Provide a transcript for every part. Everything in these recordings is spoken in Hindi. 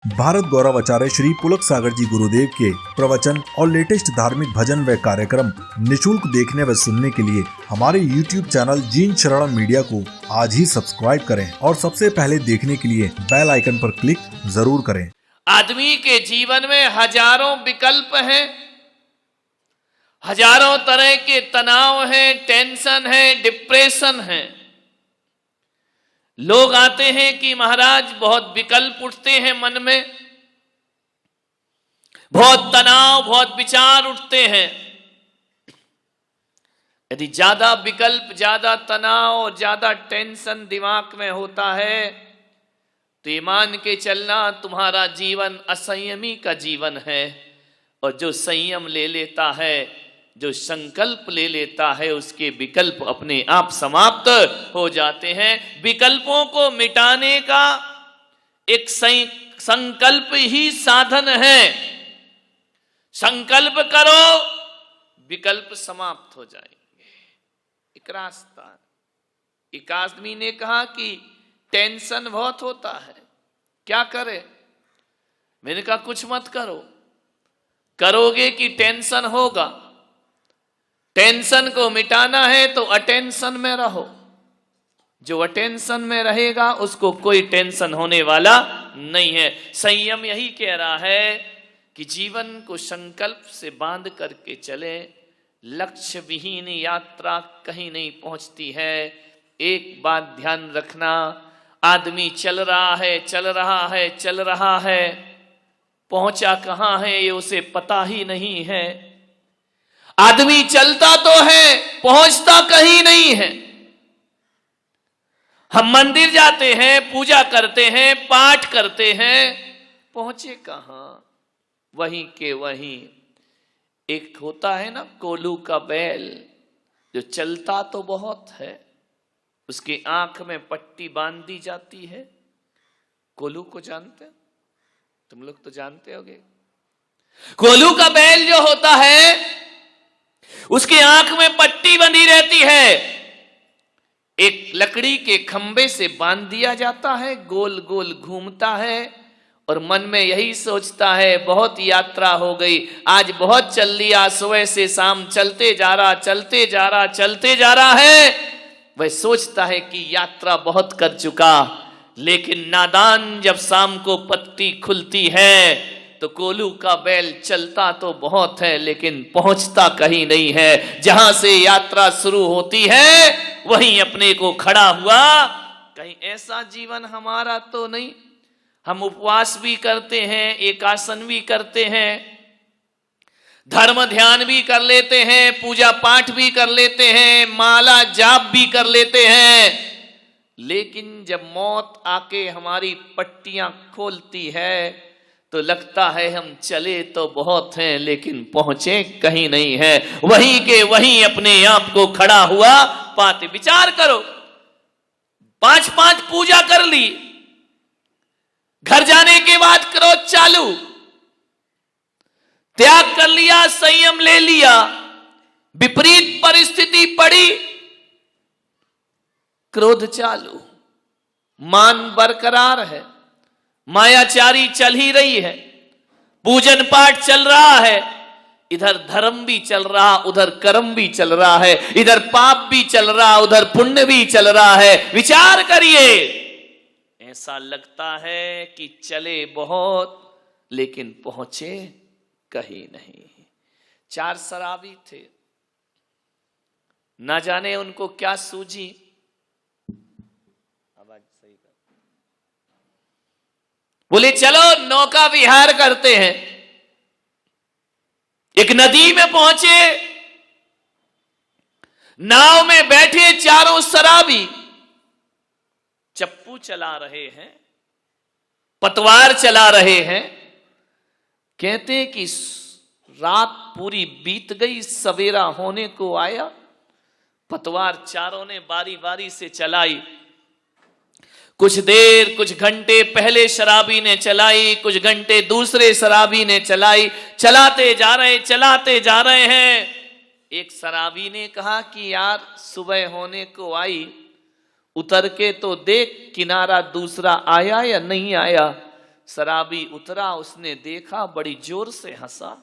भारत गौरव आचार्य श्री पुलक सागर जी गुरुदेव के प्रवचन और लेटेस्ट धार्मिक भजन व कार्यक्रम निशुल्क देखने व सुनने के लिए हमारे YouTube चैनल जीन शरणम मीडिया को आज ही सब्सक्राइब करें और सबसे पहले देखने के लिए बेल आइकन पर क्लिक जरूर करें। आदमी के जीवन में हजारों विकल्प हैं, हजारों तरह के तनाव हैं, टेंशन है, डिप्रेशन है। लोग आते हैं कि महाराज बहुत विकल्प उठते हैं मन में, बहुत तनाव, बहुत विचार उठते हैं। यदि ज्यादा विकल्प, ज्यादा तनाव, ज्यादा टेंशन दिमाग में होता है तो ये मान के चलना तुम्हारा जीवन असंयमी का जीवन है। और जो संयम ले लेता है, जो संकल्प ले लेता है, उसके विकल्प अपने आप समाप्त हो जाते हैं। विकल्पों को मिटाने का एक संकल्प ही साधन है। संकल्प करो, विकल्प समाप्त हो जाएंगे। एक रास्ता। एक आदमी ने कहा कि टेंशन बहुत होता है, क्या करे? मैंने कहा कुछ मत करो, करोगे कि टेंशन होगा। टेंशन को मिटाना है तो अटेंशन में रहो। जो अटेंशन में रहेगा उसको कोई टेंशन होने वाला नहीं है। संयम यही कह रहा है कि जीवन को संकल्प से बांध करके चले। लक्ष्य विहीन यात्रा कहीं नहीं पहुंचती है। एक बात ध्यान रखना, आदमी चल रहा है, चल रहा है, चल रहा है, पहुंचा कहां है ये उसे पता ही नहीं है। आदमी चलता तो है, पहुंचता कहीं नहीं है। हम मंदिर जाते हैं, पूजा करते हैं, पाठ करते हैं, पहुंचे कहां? वहीं के वहीं। एक होता है ना कोल्हू का बैल, जो चलता तो बहुत है, उसकी आंख में पट्टी बांध दी जाती है। कोल्हू को जानते हैं? तुम लोग तो जानते होगे। कोल्हू का बैल जो होता है उसकी आंख में पट्टी बंधी रहती है। एक लकड़ी के खंबे से बांध दिया जाता है, गोल गोल घूमता है और मन में यही सोचता है बहुत यात्रा हो गई, आज बहुत चल लिया, सुबह से शाम चलते जा रहा, चलते जा रहा, चलते जा रहा है। वह सोचता है कि यात्रा बहुत कर चुका। लेकिन नादान जब शाम को पत्ती खुलती है तो कोल्हू का बैल चलता तो बहुत है लेकिन पहुंचता कहीं नहीं है। जहां से यात्रा शुरू होती है वहीं अपने को खड़ा हुआ। कहीं ऐसा जीवन हमारा तो नहीं। हम उपवास भी करते हैं, एकासन भी करते हैं, धर्म ध्यान भी कर लेते हैं, पूजा पाठ भी कर लेते हैं, माला जाप भी कर लेते हैं, लेकिन जब मौत आके हमारी पट्टियां खोलती है तो लगता है हम चले तो बहुत हैं लेकिन पहुंचे कहीं नहीं है। वहीं के वहीं अपने आप को खड़ा हुआ पाते। विचार करो, 5-5 पूजा कर ली, घर जाने के बाद क्रोध चालू, त्याग कर लिया, संयम ले लिया, विपरीत परिस्थिति पड़ी, क्रोध चालू, मान बरकरार है, मायाचारी चल ही रही है, पूजन पाठ चल रहा है, इधर धर्म भी चल रहा, उधर कर्म भी चल रहा है, इधर पाप भी चल रहा, उधर पुण्य भी चल रहा है। विचार करिए, ऐसा लगता है कि चले बहुत लेकिन पहुंचे कहीं नहीं। 4 शराबी थे, ना जाने उनको क्या सूझी। आवाज सही कर। बोले चलो नौका विहार करते हैं। एक नदी में पहुंचे, नाव में बैठे चारों शराबी, चप्पू चला रहे हैं, पतवार चला रहे हैं। कहते कि रात पूरी बीत गई, सवेरा होने को आया। पतवार चारों ने बारी बारी से चलाई। कुछ देर, कुछ घंटे पहले शराबी ने चलाई, कुछ घंटे दूसरे शराबी ने चलाई। चलाते जा रहे, चलाते जा रहे हैं। एक शराबी ने कहा कि यार सुबह होने को आई, उतर के तो देख किनारा दूसरा आया या नहीं आया। शराबी उतरा, उसने देखा, बड़ी जोर से हंसा।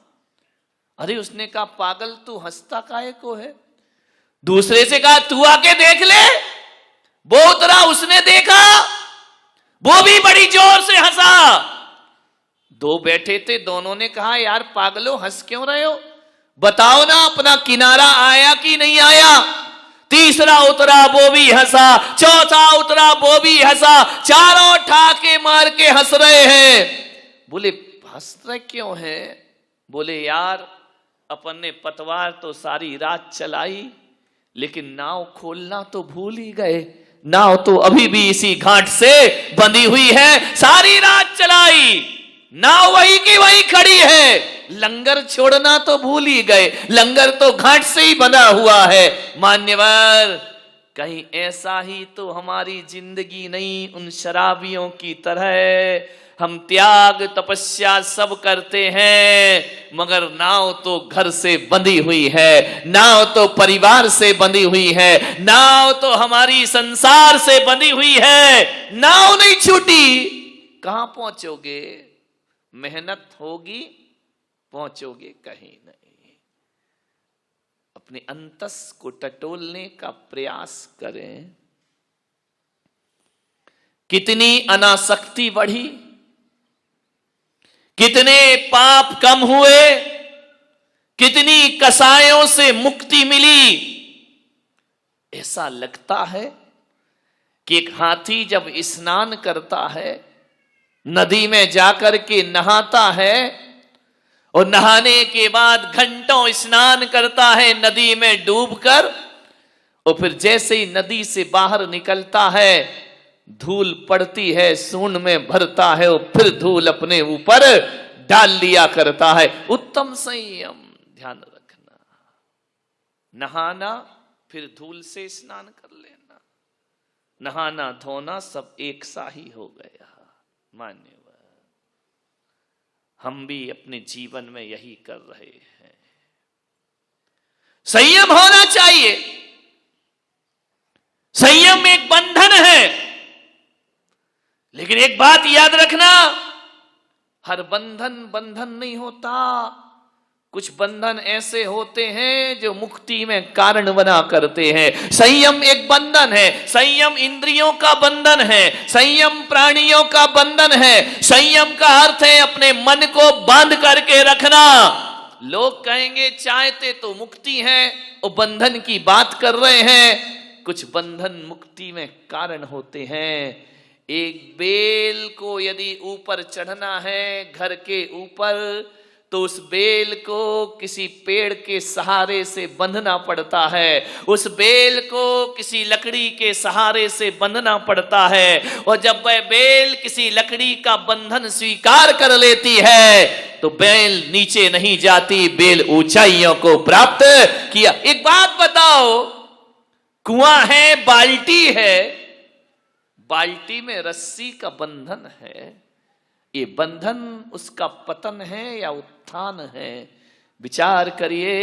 अरे उसने कहा पागल तू हंसता काहे को है? दूसरे से कहा तू आके देख ले। वो उतरा, उसने देखा, वो भी बड़ी जोर से हंसा। दो बैठे थे, दोनों ने कहा यार पागलो हंस क्यों रहे हो, बताओ ना अपना किनारा आया कि नहीं आया। तीसरा उतरा, वो भी हंसा। चौथा उतरा, वो भी हंसा। चारों ठाके मार के हंस रहे हैं। बोले हंस रहे क्यों है? बोले यार अपन ने पतवार तो सारी रात चलाई, लेकिन नाव खोलना तो भूल ही गए। नाव तो अभी भी इसी घाट से बंधी हुई है, सारी रात चलाई, नाव वही की वही खड़ी है, लंगर छोड़ना तो भूल ही गए, लंगर तो घाट से ही बंधा हुआ है। मान्यवर, कहीं ऐसा ही तो हमारी जिंदगी नहीं उन शराबियों की तरह। हम त्याग तपस्या सब करते हैं, मगर नाव तो घर से बंधी हुई है, नाव तो परिवार से बंधी हुई है, नाव तो हमारी संसार से बंधी हुई है। नाव नहीं छूटी, कहां पहुंचोगे? मेहनत होगी, पहुंचोगे कहीं नहीं। अपने अंतस को टटोलने का प्रयास करें। कितनी अनासक्ति बढ़ी, कितने पाप कम हुए, कितनी कसायों से मुक्ति मिली। ऐसा लगता है कि एक हाथी जब स्नान करता है, नदी में जाकर के नहाता है, और नहाने के बाद घंटों स्नान करता है नदी में डूबकर, और फिर जैसे ही नदी से बाहर निकलता है, धूल पड़ती है, सूंड में भरता है और फिर धूल अपने ऊपर डाल लिया करता है। उत्तम संयम, ध्यान रखना। नहाना, फिर धूल से स्नान कर लेना, नहाना धोना सब एक सा ही हो गया। मान्यवर, हम भी अपने जीवन में यही कर रहे हैं। संयम होना चाहिए। संयम एक बंधन है, लेकिन एक बात याद रखना, हर बंधन बंधन नहीं होता। कुछ बंधन ऐसे होते हैं जो मुक्ति में कारण बना करते हैं। संयम एक बंधन है, संयम इंद्रियों का बंधन है, संयम प्राणियों का बंधन है। संयम का अर्थ है अपने मन को बांध करके रखना। लोग कहेंगे चाहते तो मुक्ति है और बंधन की बात कर रहे हैं। कुछ बंधन मुक्ति में कारण होते हैं। एक बेल को यदि ऊपर चढ़ना है घर के ऊपर, तो उस बेल को किसी पेड़ के सहारे से बंधना पड़ता है, उस बेल को किसी लकड़ी के सहारे से बंधना पड़ता है। और जब वह बेल किसी लकड़ी का बंधन स्वीकार कर लेती है, तो बेल नीचे नहीं जाती, बेल ऊंचाइयों को प्राप्त किया। एक बात बताओ, कुआं है, बाल्टी है, बाल्टी में रस्सी का बंधन है, ये बंधन उसका पतन है या उत्थान है? विचार करिए।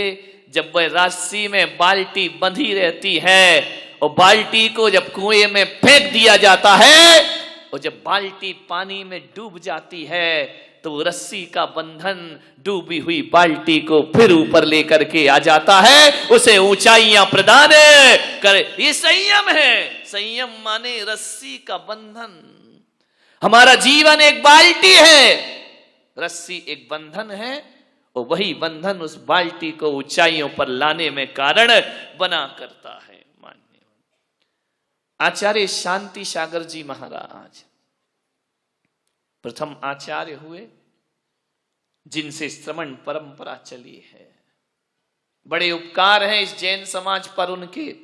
जब वह रस्सी में बाल्टी बंधी रहती है और बाल्टी को जब कुएं में फेंक दिया जाता है, और जब बाल्टी पानी में डूब जाती है, तो रस्सी का बंधन डूबी हुई बाल्टी को फिर ऊपर लेकर के आ जाता है, उसे ऊंचाइयां प्रदान करे। ये संयम है। संयम माने रस्सी का बंधन। हमारा जीवन एक बाल्टी है, रस्सी एक बंधन है, और वही बंधन उस बाल्टी को ऊंचाइयों पर लाने में कारण बना करता है। मान्य आचार्य शांति सागर जी महाराज प्रथम आचार्य हुए, जिनसे श्रवण परंपरा चली है। बड़े उपकार हैं इस जैन समाज पर उनके।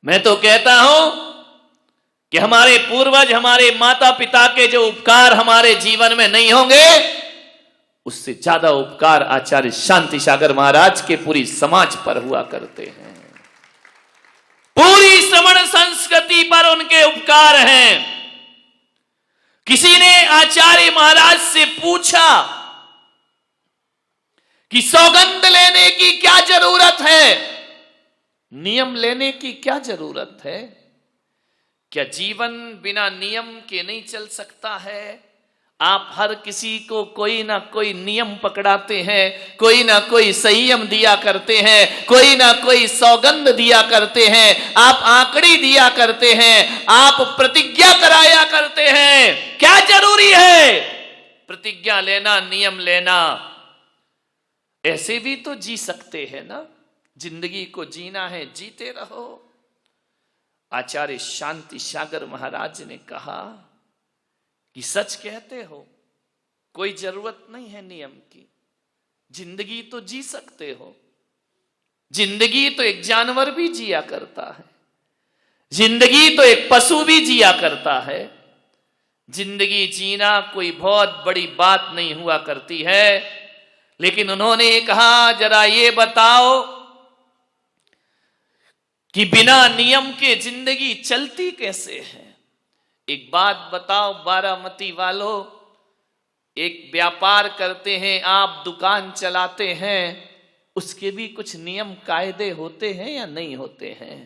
मैं तो कहता हूं कि हमारे पूर्वज, हमारे माता पिता के जो उपकार हमारे जीवन में नहीं होंगे, उससे ज्यादा उपकार आचार्य शांति सागर महाराज के पूरी समाज पर हुआ करते हैं। पूरी श्रवण संस्कृति पर उनके उपकार हैं। किसी ने आचार्य महाराज से पूछा कि सौगंध लेने की क्या जरूरत है, नियम लेने की क्या जरूरत है? क्या जीवन बिना नियम के नहीं चल सकता है? आप हर किसी को कोई ना कोई नियम पकड़ाते हैं, कोई ना कोई संयम दिया करते हैं, कोई ना कोई सौगंध दिया करते हैं, आप आंकड़ी दिया करते हैं, आप प्रतिज्ञा कराया करते हैं। क्या जरूरी है प्रतिज्ञा लेना, नियम लेना? ऐसे भी तो जी सकते हैं ना। जिंदगी को जीना है, जीते रहो। आचार्य शांति सागर महाराज ने कहा कि सच कहते हो, कोई जरूरत नहीं है नियम की, जिंदगी तो जी सकते हो। जिंदगी तो एक जानवर भी जिया करता है, जिंदगी तो एक पशु भी जिया करता है। जिंदगी जीना कोई बहुत बड़ी बात नहीं हुआ करती है। लेकिन उन्होंने कहा, जरा ये बताओ कि बिना नियम के जिंदगी चलती कैसे है? एक बात बताओ बारामती वालों, एक व्यापार करते हैं आप, दुकान चलाते हैं, उसके भी कुछ नियम कायदे होते हैं या नहीं होते हैं?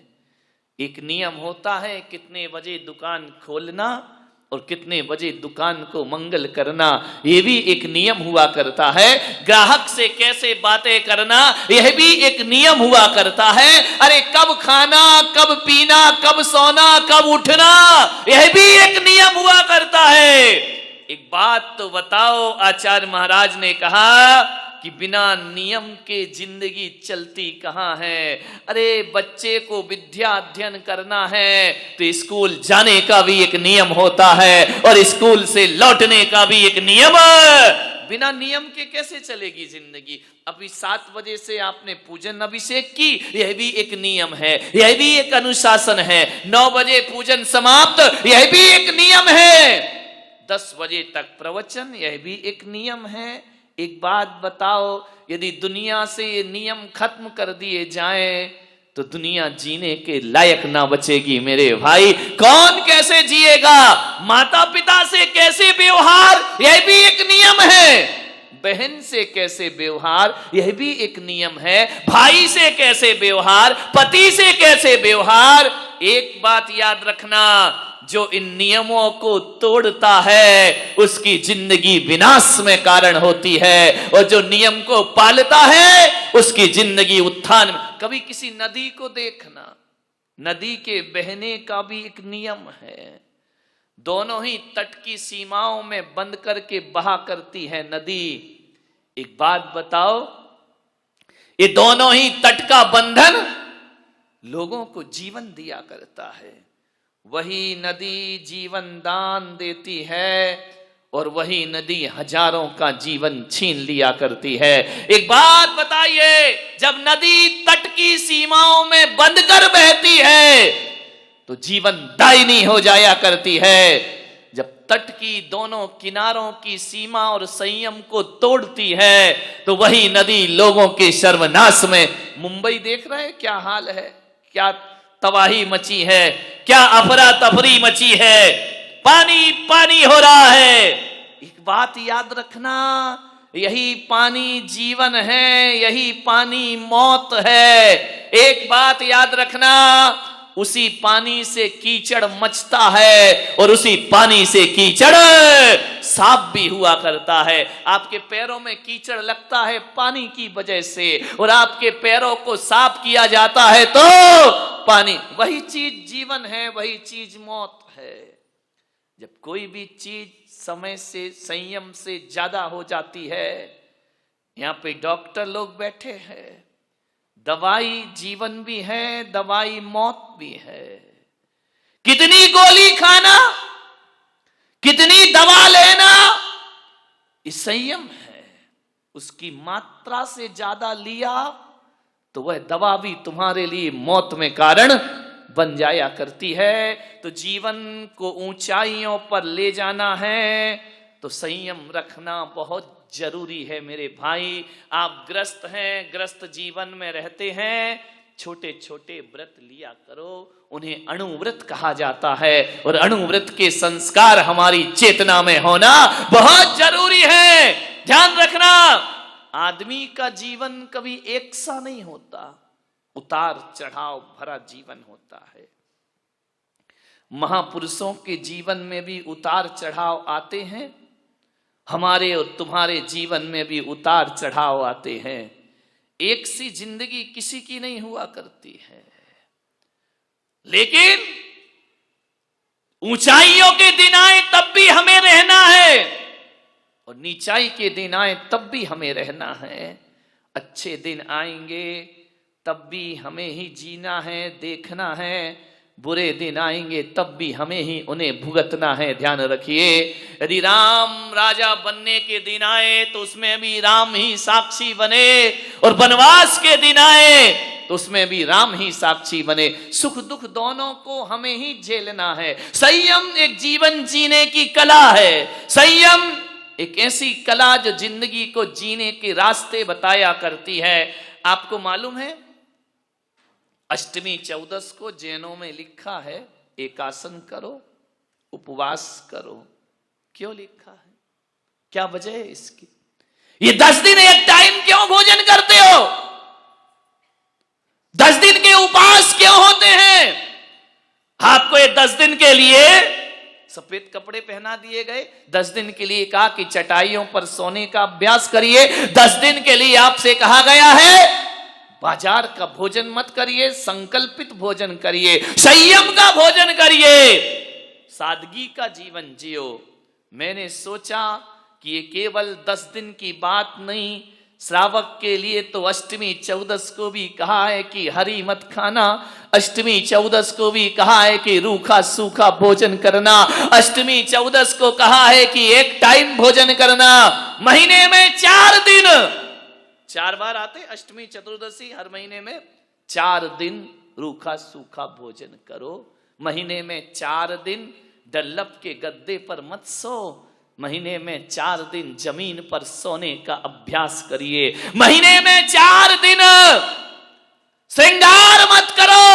एक नियम होता है कितने बजे दुकान खोलना और कितने बजे दुकान को मंगल करना, यह भी एक नियम हुआ करता है। ग्राहक से कैसे बातें करना, यह भी एक नियम हुआ करता है। अरे कब खाना, कब पीना, कब सोना, कब उठना, यह भी एक नियम हुआ करता है। एक बात तो बताओ, आचार्य महाराज ने कहा कि बिना नियम के जिंदगी चलती कहां है? अरे बच्चे को विद्या अध्ययन करना है तो स्कूल जाने का भी एक नियम होता है और स्कूल से लौटने का भी एक नियम है। बिना नियम के कैसे चलेगी जिंदगी? अभी 7 बजे से आपने पूजन अभिषेक की, यह भी एक नियम है, यह भी एक अनुशासन है। 9 बजे पूजन समाप्त, यह भी एक नियम है। 10 बजे तक प्रवचन, यह भी एक नियम है। एक बात बताओ, यदि दुनिया से ये नियम खत्म कर दिए जाएं तो दुनिया जीने के लायक ना बचेगी मेरे भाई। कौन कैसे जिएगा? माता पिता से कैसे व्यवहार, यह भी एक नियम है। बहन से कैसे व्यवहार, यह भी एक नियम है। भाई से कैसे व्यवहार, पति से कैसे व्यवहार। एक बात याद रखना, जो इन नियमों को तोड़ता है उसकी जिंदगी विनाश में कारण होती है, और जो नियम को पालता है उसकी जिंदगी उत्थान में। कभी किसी नदी को देखना, नदी के बहने का भी एक नियम है। दोनों ही तट की सीमाओं में बंद करके बहा करती है नदी। एक बात बताओ, ये दोनों ही तट का बंधन लोगों को जीवन दिया करता है। वही नदी जीवन दान देती है और वही नदी हजारों का जीवन छीन लिया करती है। एक बात बताइए, जब नदी तट की सीमाओं में बंद कर बहती है तो जीवन दायनी हो जाया करती है। जब तट की दोनों किनारों की सीमा और संयम को तोड़ती है तो वही नदी लोगों के सर्वनाश में। मुंबई देख रहे हैं क्या हाल है, क्या तबाही मची है, क्या अफरा तफरी मची है, पानी पानी हो रहा है। एक बात याद रखना, यही पानी जीवन है, यही पानी मौत है। एक बात याद रखना, उसी पानी से कीचड़ मचता है और उसी पानी से कीचड़ साफ भी हुआ करता है। आपके पैरों में कीचड़ लगता है पानी की वजह से, और आपके पैरों को साफ किया जाता है तो पानी। वही चीज जीवन है, वही चीज मौत है। जब कोई भी चीज समय से, संयम से ज्यादा हो जाती है, यहां पे डॉक्टर लोग बैठे हैं, दवाई जीवन भी है, दवाई मौत भी है। कितनी गोली खाना, कितनी दवा लेना, ये संयम है। उसकी मात्रा से ज्यादा लिया तो वह दवा भी तुम्हारे लिए मौत में कारण बन जाया करती है। तो जीवन को ऊंचाइयों पर ले जाना है तो संयम रखना बहुत जरूरी है मेरे भाई। आप ग्रस्त हैं, ग्रस्त जीवन में रहते हैं, छोटे छोटे व्रत लिया करो, उन्हें अणुव्रत कहा जाता है, और अणुव्रत के संस्कार हमारी चेतना में होना बहुत जरूरी है। ध्यान रखना, आदमी का जीवन कभी एक सा नहीं होता, उतार चढ़ाव भरा जीवन होता है। महापुरुषों के जीवन में भी उतार चढ़ाव आते हैं हमारे और तुम्हारे जीवन में भी उतार चढ़ाव आते हैं। एक सी जिंदगी किसी की नहीं हुआ करती है, लेकिन ऊंचाइयों के दिन आए तब भी हमें रहना है और नीचाई के दिन आए तब भी हमें रहना है। अच्छे दिन आएंगे तब भी हमें ही जीना है, देखना है। बुरे दिन आएंगे तब भी हमें ही उन्हें भुगतना है। ध्यान रखिए, यदि राम राजा बनने के दिन आए तो उसमें भी राम ही साक्षी बने, और वनवास के दिन आए तो उसमें भी राम ही साक्षी बने। सुख दुख दोनों को हमें ही झेलना है। संयम एक जीवन जीने की कला है। संयम एक ऐसी कला जो जिंदगी को जीने के रास्ते बताया करती है। आपको मालूम है, अष्टमी चौदस को जैनों में लिखा है एकासन करो, उपवास करो। क्यों लिखा है, क्या वजह है इसकी? ये 10 दिन एक टाइम क्यों भोजन करते हो? 10 दिन के उपवास क्यों होते हैं? आपको ये 10 दिन के लिए सफेद कपड़े पहना दिए गए, 10 दिन के लिए कहा कि चटाइयों पर सोने का अभ्यास करिए, 10 दिन के लिए आपसे कहा गया है बाजार का भोजन मत करिए, संकल्पित भोजन करिए, संयम का भोजन करिए, सादगी का जीवन जियो। मैंने सोचा कि ये केवल 10 दिन की बात नहीं, श्रावक के लिए तो अष्टमी चौदस को भी कहा है कि हरी मत खाना, अष्टमी चौदस को भी कहा है कि रूखा सूखा भोजन करना, अष्टमी चौदस को कहा है कि एक टाइम भोजन करना। महीने में 4 दिन, 4 बार आते अष्टमी चतुर्दशी, हर महीने में 4 दिन रूखा सूखा भोजन करो। महीने में 4 दिन डल्लप के गद्दे पर मत सो, महीने में 4 दिन जमीन पर सोने का अभ्यास करिए। महीने में 4 दिन श्रृंगार मत करो,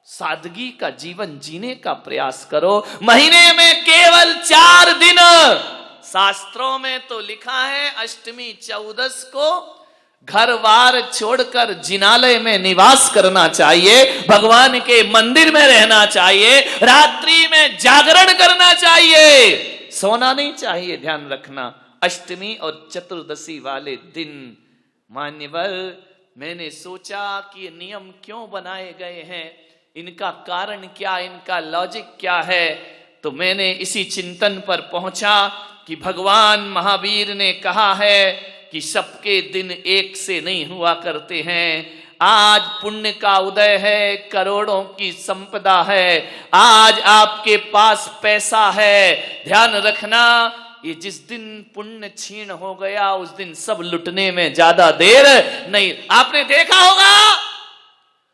सादगी का जीवन जीने का प्रयास करो। महीने में केवल 4 दिन। शास्त्रों में तो लिखा है अष्टमी चौदस को घर बार छोड़कर जिनालय में निवास करना चाहिए, भगवान के मंदिर में रहना चाहिए, रात्रि में जागरण करना चाहिए, सोना नहीं चाहिए। ध्यान रखना, अष्टमी और चतुर्दशी वाले दिन। मान्यवर, मैंने सोचा कि ये नियम क्यों बनाए गए हैं, इनका कारण क्या, इनका लॉजिक क्या है, तो मैंने इसी चिंतन पर पहुंचा कि भगवान महावीर ने कहा है कि सबके दिन एक से नहीं हुआ करते हैं। आज पुण्य का उदय है, करोड़ों की संपदा है, आज आपके पास पैसा है, ध्यान रखना ये जिस दिन पुण्य क्षीण हो गया उस दिन सब लुटने में ज्यादा देर नहीं। आपने देखा होगा,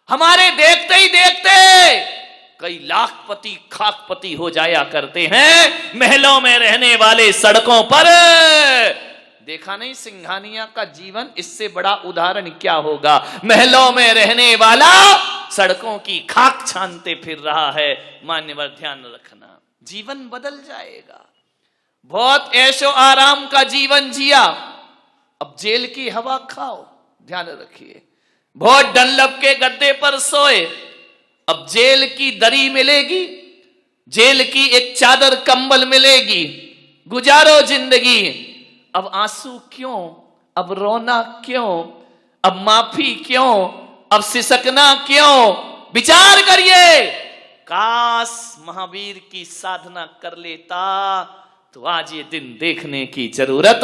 हमारे देखते ही देखते कई लाखपति खाकपति हो जाया करते हैं, महलों में रहने वाले सड़कों पर। देखा नहीं सिंघानिया का जीवन, इससे बड़ा उदाहरण क्या होगा। महलों में रहने वाला सड़कों की खाक छानते फिर रहा है। मान्यवर, ध्यान रखना, जीवन बदल जाएगा। बहुत ऐशो आराम का जीवन जिया, अब जेल की हवा खाओ। ध्यान रखिए, बहुत डनलप के गद्दे पर सोए, अब जेल की दरी मिलेगी, जेल की एक चादर कंबल मिलेगी, गुजारो जिंदगी। अब आंसू क्यों, अब रोना क्यों, अब माफी क्यों, अब सिसकना क्यों? विचार करिए। काश महावीर की साधना कर लेता तो आज ये दिन देखने की जरूरत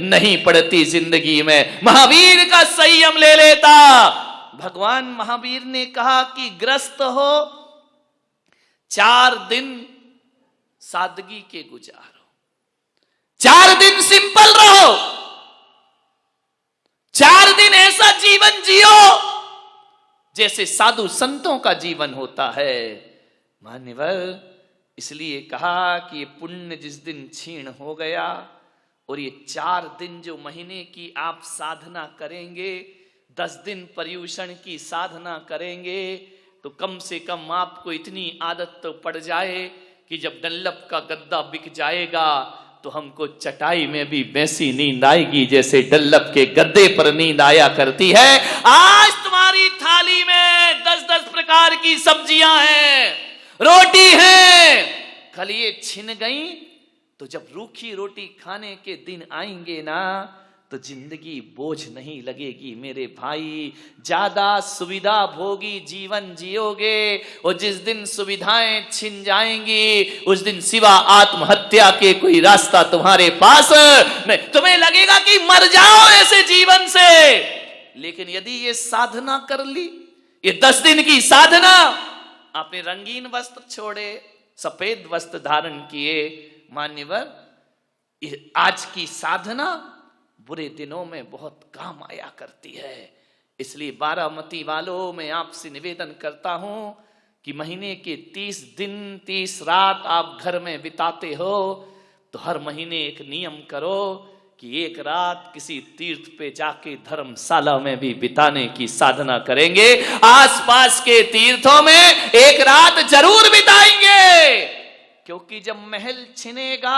नहीं पड़ती जिंदगी में। महावीर का संयम ले लेता। भगवान महावीर ने कहा कि ग्रस्त हो, 4 दिन सादगी के गुजारो, 4 दिन सिंपल रहो, 4 दिन ऐसा जीवन जियो जैसे साधु संतों का जीवन होता है। मान्यवर, इसलिए कहा कि ये पुण्य जिस दिन क्षीण हो गया और ये 4 दिन जो महीने की आप साधना करेंगे, 10 दिन पर्यूषण की साधना करेंगे, तो कम से कम आपको इतनी आदत तो पड़ जाए कि जब डनलप का गद्दा बिक जाएगा तो हमको चटाई में भी वैसी नींद आएगी जैसे डनलप के गद्दे पर नींद आया करती है। आज तुम्हारी थाली में 10-10 प्रकार की सब्जियां हैं, रोटी है, कल ये छिन गई तो जब रूखी रोटी खाने के दिन आएंगे ना, तो जिंदगी बोझ नहीं लगेगी मेरे भाई। ज्यादा सुविधा भोगी जीवन जियोगे, और जिस दिन सुविधाएं छिन जाएंगी उस दिन सिवा आत्महत्या के कोई रास्ता तुम्हारे पास नहीं। तुम्हें लगेगा कि मर जाओ ऐसे जीवन से, लेकिन यदि ये साधना कर ली, ये 10 दिन की साधना, आपने रंगीन वस्त्र छोड़े, सफेद वस्त्र धारण किए, मान्यवर, आज की साधना बुरे दिनों में बहुत काम आया करती है। इसलिए बारामती वालों, मैं आपसे निवेदन करता हूं कि महीने के 30 दिन 30 रात आप घर में बिताते हो, तो हर महीने एक नियम करो कि एक रात किसी तीर्थ पे जाके धर्मशाला में भी बिताने की साधना करेंगे। आसपास के तीर्थों में एक रात जरूर बिताएंगे, क्योंकि जब महल छिनेगा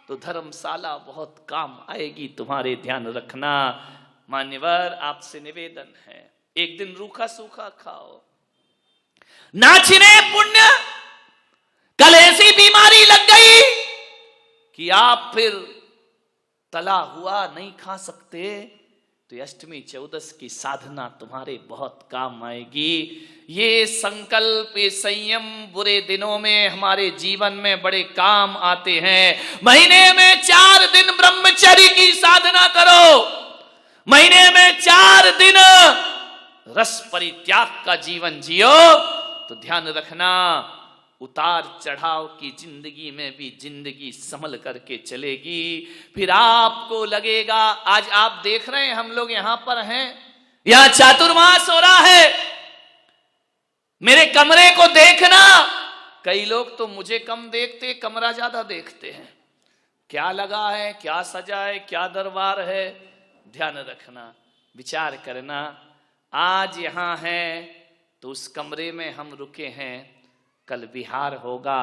तो धर्मशाला बहुत काम आएगी, तुम्हारे ध्यान रखना। मान्यवर, आपसे निवेदन है, एक दिन रूखा सूखा खाओ, ना छिने पुण्य। कल ऐसी बीमारी लग गई कि आप फिर तला हुआ नहीं खा सकते, तो अष्टमी चौदस की साधना तुम्हारे बहुत काम आएगी। ये संकल्प, ये संयम बुरे दिनों में हमारे जीवन में बड़े काम आते हैं। महीने में 4 दिन ब्रह्मचर्य की साधना करो, महीने में 4 दिन रस परित्याग का जीवन जियो, तो ध्यान रखना उतार चढ़ाव की जिंदगी में भी जिंदगी संभल करके चलेगी। फिर आपको लगेगा, आज आप देख रहे हैं हम लोग यहां पर हैं, यहां चातुर्मास हो रहा है, मेरे कमरे को देखना। कई लोग तो मुझे कम देखते, कमरा ज्यादा देखते हैं, क्या लगा है, क्या सजा है, क्या दरबार है। ध्यान रखना, विचार करना, आज यहां है तो उस कमरे में हम रुके हैं, कल बिहार होगा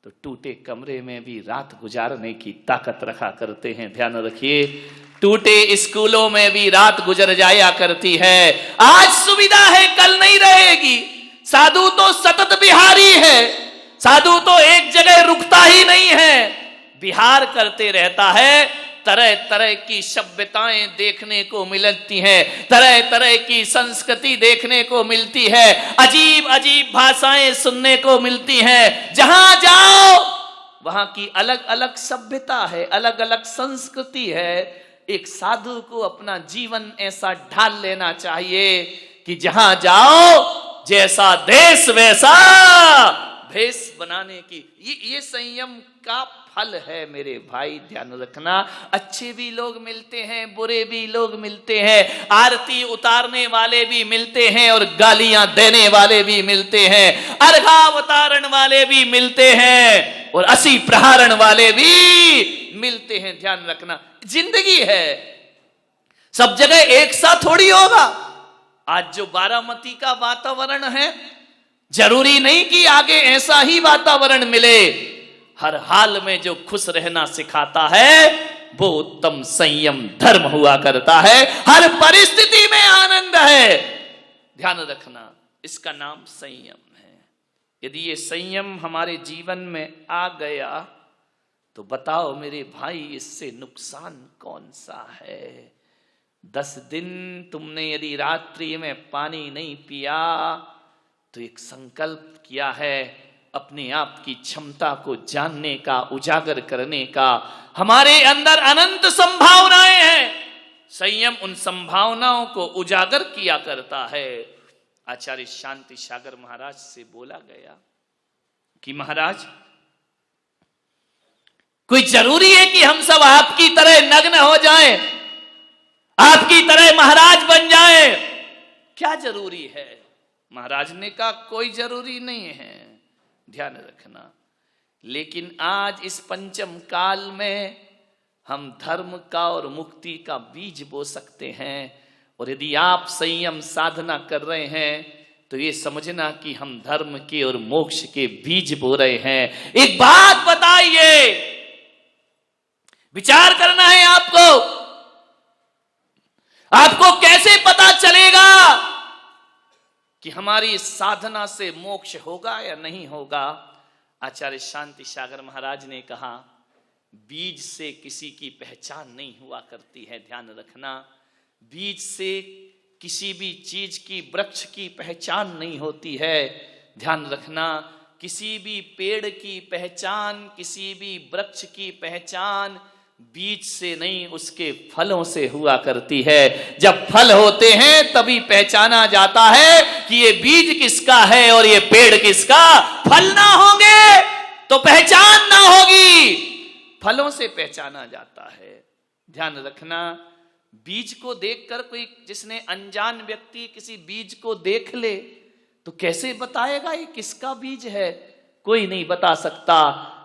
तो टूटे कमरे में भी रात गुजारने की ताकत रखा करते हैं। ध्यान रखिए, टूटे स्कूलों में भी रात गुजर जाया करती है। आज सुविधा है, कल नहीं रहेगी। साधु तो सतत बिहारी है, साधु तो एक जगह रुकता ही नहीं है, बिहार करते रहता है। तरह तरह की सभ्यताएं देखने को मिलती हैं, तरह तरह की संस्कृति देखने को मिलती है, अजीब अजीब भाषाएं सुनने को मिलती हैं। जहां जाओ वहां की अलग अलग सभ्यता है, अलग अलग संस्कृति है। एक साधु को अपना जीवन ऐसा ढाल लेना चाहिए कि जहां जाओ जैसा देश वैसा भेष बनाने की। ये संयम का फल है मेरे भाई, ध्यान रखना। अच्छे भी लोग मिलते हैं, बुरे भी लोग मिलते हैं, आरती उतारने वाले भी मिलते हैं और गालियां देने वाले भी मिलते हैं, अर्घावतारण वाले भी मिलते हैं और असी प्रहारण वाले भी मिलते हैं। ध्यान रखना, जिंदगी है, सब जगह एक साथ थोड़ी होगा। आज जो बारामती का वातावरण है, जरूरी नहीं कि आगे ऐसा ही वातावरण मिले। हर हाल में जो खुश रहना सिखाता है वो उत्तम संयम धर्म हुआ करता है। हर परिस्थिति में आनंद है, ध्यान रखना, इसका नाम संयम है। यदि ये संयम हमारे जीवन में आ गया तो बताओ मेरे भाई, इससे नुकसान कौन सा है। 10 दिन तुमने यदि रात्रि में पानी नहीं पिया तो एक संकल्प किया है अपने आप की क्षमता को जानने का, उजागर करने का। हमारे अंदर अनंत संभावनाएं हैं, संयम उन संभावनाओं को उजागर किया करता है। आचार्य शांति सागर महाराज से बोला गया कि महाराज, कोई जरूरी है कि हम सब आपकी तरह नग्न हो जाएं, आपकी तरह महाराज बन जाएं? क्या जरूरी है? महाराज ने कहा कोई जरूरी नहीं है, ध्यान रखना। लेकिन आज इस पंचम काल में हम धर्म का और मुक्ति का बीज बो सकते हैं। और यदि आप संयम साधना कर रहे हैं तो ये समझना कि हम धर्म के और मोक्ष के बीज बो रहे हैं। एक बात बताइए, विचार करना है आपको। आपको कैसे पता चलेगा कि हमारी साधना से मोक्ष होगा या नहीं होगा? आचार्य शांति सागर महाराज ने कहा, बीज से किसी की पहचान नहीं हुआ करती है, ध्यान रखना। बीज से किसी भी चीज की, वृक्ष की पहचान नहीं होती है, ध्यान रखना। किसी भी पेड़ की पहचान, किसी भी वृक्ष की पहचान बीज से नहीं, उसके फलों से हुआ करती है। जब फल होते हैं तभी पहचाना जाता है कि ये बीज किसका है और ये पेड़ किसका। फल ना होंगे तो पहचान ना होगी, फलों से पहचाना जाता है, ध्यान रखना। बीज को देखकर कोई, जिसने अनजान व्यक्ति किसी बीज को देख ले तो कैसे बताएगा ये किसका बीज है, कोई नहीं बता सकता।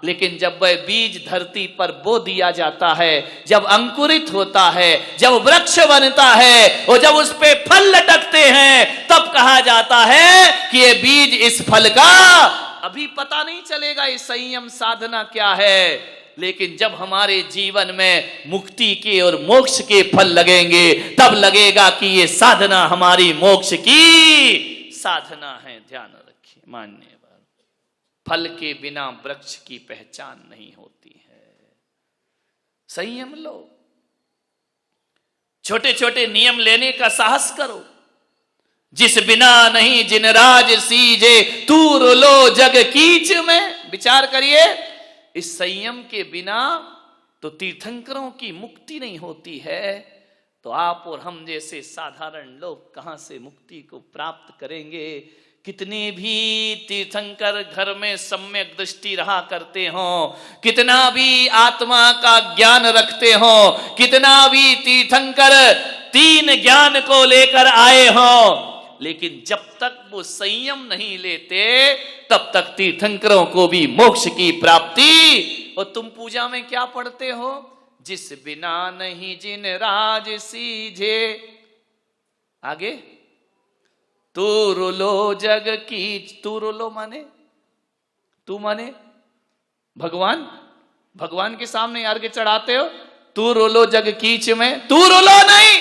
लेकिन जब वह बीज धरती पर बो दिया जाता है, जब अंकुरित होता है, जब वृक्ष बनता है और जब उस पे फल लटकते हैं, तब कहा जाता है कि ये बीज इस फल का। अभी पता नहीं चलेगा ये संयम साधना क्या है, लेकिन जब हमारे जीवन में मुक्ति के और मोक्ष के फल लगेंगे, तब लगेगा कि ये साधना हमारी मोक्ष की साधना है। ध्यान रखिए, मान्य फल के बिना वृक्ष की पहचान नहीं होती है। संयम लो, छोटे छोटे नियम लेने का साहस करो। जिस बिना नहीं जिन राज सीजे, तूर लो जग कीच में। विचार करिए, इस संयम के बिना तो तीर्थंकरों की मुक्ति नहीं होती है, तो आप और हम जैसे साधारण लोग कहां से मुक्ति को प्राप्त करेंगे। कितने भी तीर्थंकर घर में सम्यक दृष्टि रहा करते हों, कितना भी आत्मा का ज्ञान रखते हों, कितना भी तीर्थंकर तीन ज्ञान को लेकर आए हों, लेकिन जब तक वो संयम नहीं लेते तब तक तीर्थंकरों को भी मोक्ष की प्राप्ति। और तुम पूजा में क्या पढ़ते हो, जिस बिना नहीं जिन राज सीझे, आगे तू रुलो जग कीच। तू रुलो माने, तू माने भगवान, भगवान के सामने अर्घ्य चढ़ाते हो, तू रुलो जग कीच में। तू रुलो नहीं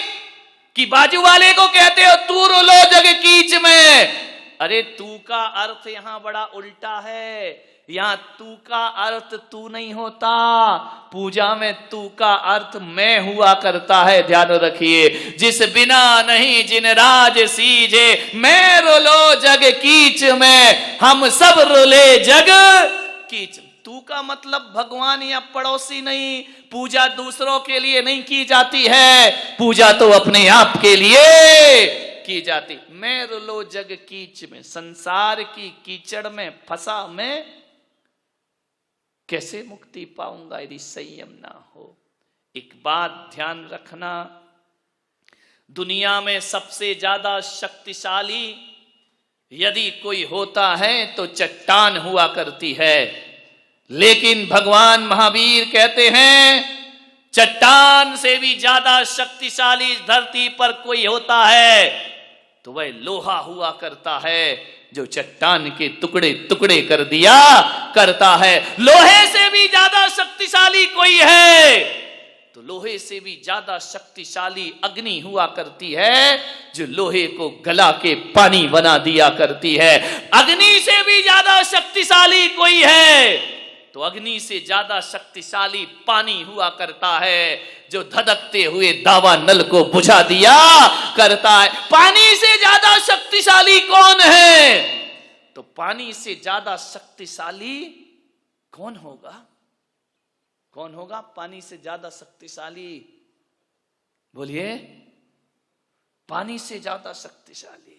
कि बाजू वाले को कहते हो तू रुलो जग कीच में। अरे तू का अर्थ यहां बड़ा उल्टा है, यहां तू का अर्थ तू नहीं होता, पूजा में तू का अर्थ मैं हुआ करता है, ध्यान रखिए। जिस बिना नहीं जिन राज सीजे, मैं रुलो जग कीच में, हम सब रुले जग कीच। तू का मतलब भगवान या पड़ोसी नहीं, पूजा दूसरों के लिए नहीं की जाती है, पूजा तो अपने आप के लिए की जाती। मैं रुलो जग कीच में, संसार की कीचड़ में फंसा मैं कैसे मुक्ति पाऊंगा यदि संयम ना हो। एक बात ध्यान रखना, दुनिया में सबसे ज्यादा शक्तिशाली यदि कोई होता है तो चट्टान हुआ करती है, लेकिन भगवान महावीर कहते हैं चट्टान से भी ज्यादा शक्तिशाली धरती पर कोई होता है तो वह लोहा हुआ करता है, जो चट्टान के टुकड़े टुकड़े कर दिया करता है। लोहे से भी ज्यादा शक्तिशाली कोई है तो लोहे से भी ज्यादा शक्तिशाली अग्नि हुआ करती है, जो लोहे को गला के पानी बना दिया करती है। अग्नि से भी ज्यादा शक्तिशाली कोई है तो अग्नि से ज्यादा शक्तिशाली पानी हुआ करता है, जो धधकते हुए दावा नल को बुझा दिया करता है। पानी से ज्यादा शक्तिशाली कौन है, तो पानी से ज्यादा शक्तिशाली कौन होगा, कौन होगा पानी से ज्यादा शक्तिशाली, बोलिए। पानी से ज्यादा शक्तिशाली,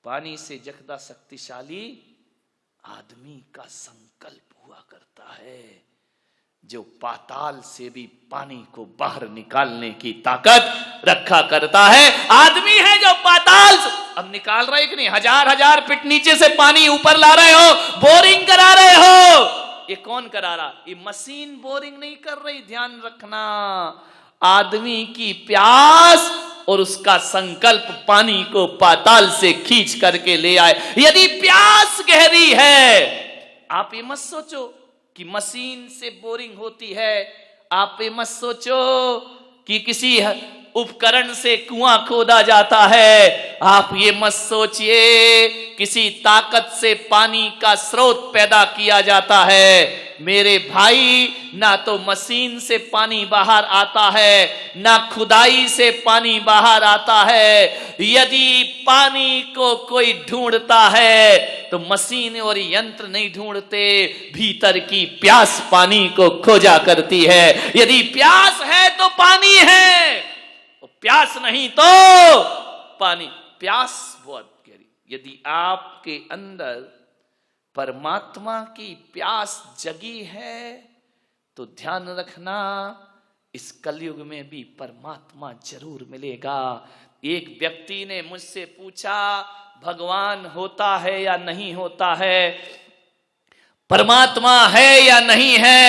पानी से ज्यादा शक्तिशाली आदमी का संकल्प हुआ करता है, जो पाताल से भी पानी को बाहर निकालने की ताकत रखा करता है। आदमी है जो पाताल से, अब निकाल रहे कि नहीं, हजार हजार फीट नीचे से पानी ऊपर ला रहे हो, बोरिंग करा रहे हो, ये कौन करा रहा, ये मशीन बोरिंग नहीं कर रही, ध्यान रखना। आदमी की प्यास और उसका संकल्प पानी को पाताल से खींच करके ले आए। यदि प्यास गहरी है, आप ये मत सोचो कि मशीन से बोरिंग होती है, आप ये मत सोचो कि किसी उपकरण से कुआं खोदा जाता है, आप ये मत सोचिए किसी ताकत से पानी का स्रोत पैदा किया जाता है। मेरे भाई, ना तो मशीन से पानी बाहर आता है, ना खुदाई से पानी बाहर आता है। यदि पानी को कोई ढूंढता है तो मशीन और यंत्र नहीं ढूंढते, भीतर की प्यास पानी को खोजा करती है। यदि प्यास है तो पानी है, प्यास नहीं तो पानी। प्यास बहुत गहरी। यदि आपके अंदर परमात्मा की प्यास जगी है तो ध्यान रखना, इस कलयुग में भी परमात्मा जरूर मिलेगा। एक व्यक्ति ने मुझसे पूछा, भगवान होता है या नहीं होता है, परमात्मा है या नहीं है?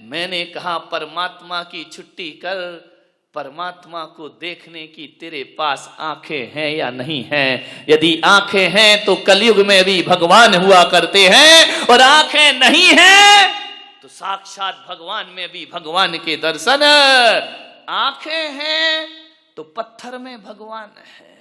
मैंने कहा, परमात्मा की छुट्टी कर, परमात्मा को देखने की तेरे पास आंखें हैं या नहीं हैं? यदि आंखें हैं तो कलयुग में भी भगवान हुआ करते हैं, और आंखें नहीं हैं तो साक्षात भगवान में भी भगवान के दर्शन। आंखें हैं तो पत्थर में भगवान है,